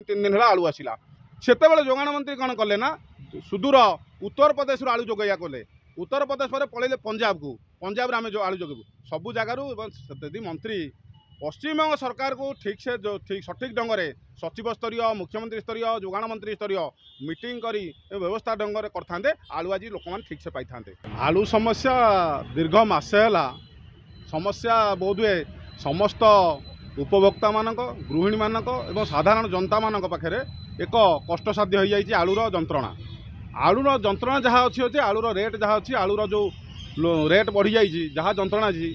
3 दिन है आलू आसला से जोगाण मंत्री कौन कले ना सुदूर उत्तर प्रदेश आलू जोगैया कले उत्तर प्रदेश पर पलैले पंजाब को पंजाब आम जो आलू जोगेबू सबू जगार मंत्री पश्चिमबंग सरकार को ठीक से जो ठीक सठिक ढंग से सचिव स्तरीय मुख्यमंत्री स्तरीय जोगाण मंत्री स्तरीय मीटिंग करी व्यवस्था ढंग से करते आलू आज लोक मैंने ठीक से पाई था। आलू समस्या दीर्घ मसे है समस्या बोधे समस्त उपभोक्ता मानक गृहिणी मानक एवं साधारण जनता मानक पाखे एक कष्टसाध्य हो जाए आलूर जंत्रणा आलूर जंत्रणा जहाँ अच्छी अच्छे आलूर रेट जहाँ अच्छी आलूर जो रेट बढ़ी जाइए जहाँ जंत्रणा अच्छी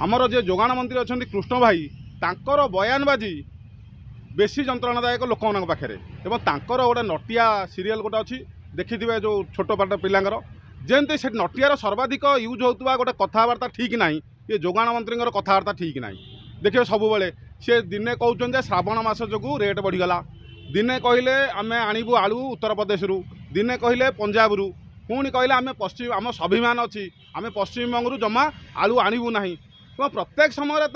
आमर जे जोगाण मंत्री अच्छा कृष्ण भाई तांकर बयानबाजी बेसी जंत्रणादायक लोक मान पाखे गोटे नटिया सीरियल गोटे अच्छी देखिए जो छोट पाट पिलांर जमती से नटियार सर्वाधिक यूज होता गोटे कथबार्ता ठीक ना ये जोगाण मंत्री कथबार्ता ठीक ना देखिए सब बेले सी दिने कहते श्रावण मास जो रेट बढ़ीगला दिने कहले आम आणबू आलू उत्तर प्रदेश दिने कहले पंजाब पुणी कहले आम पश्चिम आम स्वाभिमान अच्छी आम पश्चिमबंग जमा आलू आणबू ना प्रत्येक समय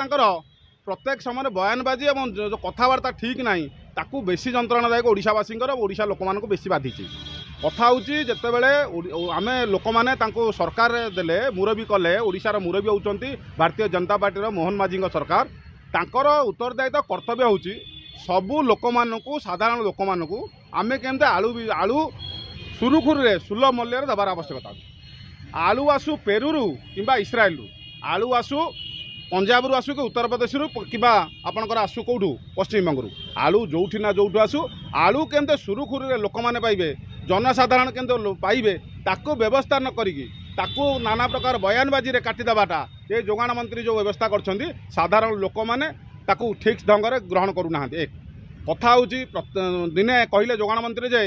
प्रत्येक समय बयानबाजी और जो कथबार्ता ठीक ना ताकू बेसी जंत्रणादायक ओडिशावासी ओडिशा लोक मानक बेसी बाधि कथा हूँ जितेबले आम लोक मैंने सरकार देले मुरबी कले ओडिशार मुरबी होती भारतीय जनता पार्टी मोहन माझी सरकार तांकर उत्तरदायित्व कर्तव्य हूँ सबू लोक मानू साधारण लोक मानू आम केमती आलू आलू सुरुखुरी सुलभ मूल्य देवार आवश्यकता अच्छे आलू आसू पेरू कि इस्राएल आलू आसू पंजाब आसू कि उत्तर प्रदेश कि आपंकर आसू कौटू पश्चिमबंग आलू जो ना जो आसू आलू केमती सुरुखुरी लोक मैंने पाइबे जनसाधारण केमती पाइबे ताकू व्यवस्था न करिकी ताकू नाना प्रकार बयानबाजी रे काटिदेवाटा ये जोगाण मंत्री जो व्यवस्था कर साधारण लोक मैंने ताकू ठीक ढंग से ग्रहण करूना एक कथा हूँ दिने कहले जोगाण मंत्री जे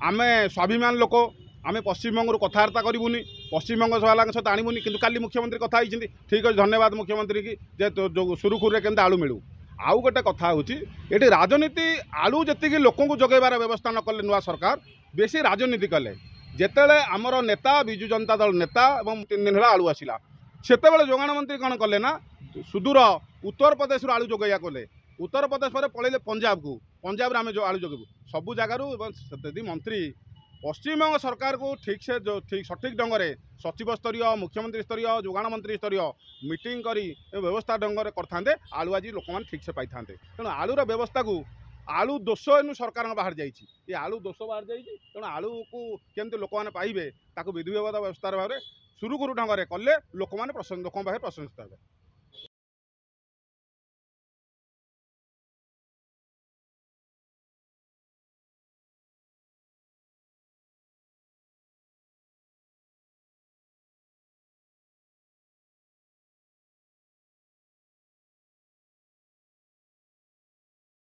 आमे स्वाभिमान लोक आम पश्चिमबंग कथबार्ता करूनी पश्चिमबंग वाला सहित आणबूनी कि काली मुख्यमंत्री कथा होती ठीक अच्छे धन्यवाद मुख्यमंत्री की जे जो सुरुखुरी केमती आलू मिलू आउ गोटे कथा हूँ ये राजनीति आलू जी लोक जगैबार व्यवस्था न कले नुआ सरकार बेसी राजनीति कले जितेबाला आमर नेता विजु जनता दल नेता और 3 दिन है आलू आसला से जोगाण मंत्री कौन कले ना सुदूर उत्तर प्रदेश आलू जोगैया कले उत्तर प्रदेश पर पलैले पंजाब को पंजाब आम जो आलू जोगेबू सबू जगार मंत्री पश्चिमबंग सरकार को ठीक से जो ठीक सठिक ढंग से सचिव स्तरीय मुख्यमंत्री स्तरीय जोगाण मंत्री स्तरीय मीटिंग करी व्यवस्था ढंग से करते आलू आज लोक मैंने ठीक से पाई था तेणु आलूर व्यवस्था को आलू दोष एनु सरकार बाहर जाइए आलू दोष बाहर जाइए तेणु आलू को केमती लोक मैंने पाइबे ताकू विधि व्यवस्था भाव में सुरुखुरु ढंग से कले लोक मैंने लोक पाखे प्रशंसित हे।